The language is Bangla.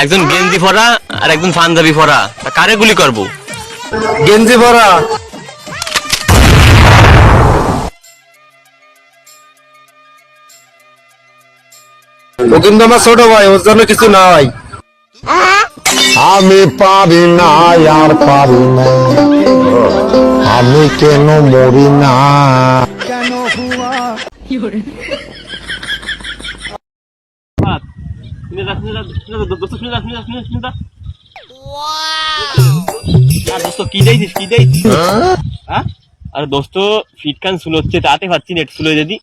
একজন গেঞ্জি পরা আর একজন পাঞ্জাবি পরা, কারে গুলি করবো? গেঞ্জি পরা। ও কিন্তু আমার ছোট ভাই, ওর জন্য কিছু নাই। আমি পারি না আর পারি না, আমি কেন মরি না। আরে দোস্ত ফিটকান শুল হচ্ছে, তাতে পাচ্ছি নেট শুলে যদি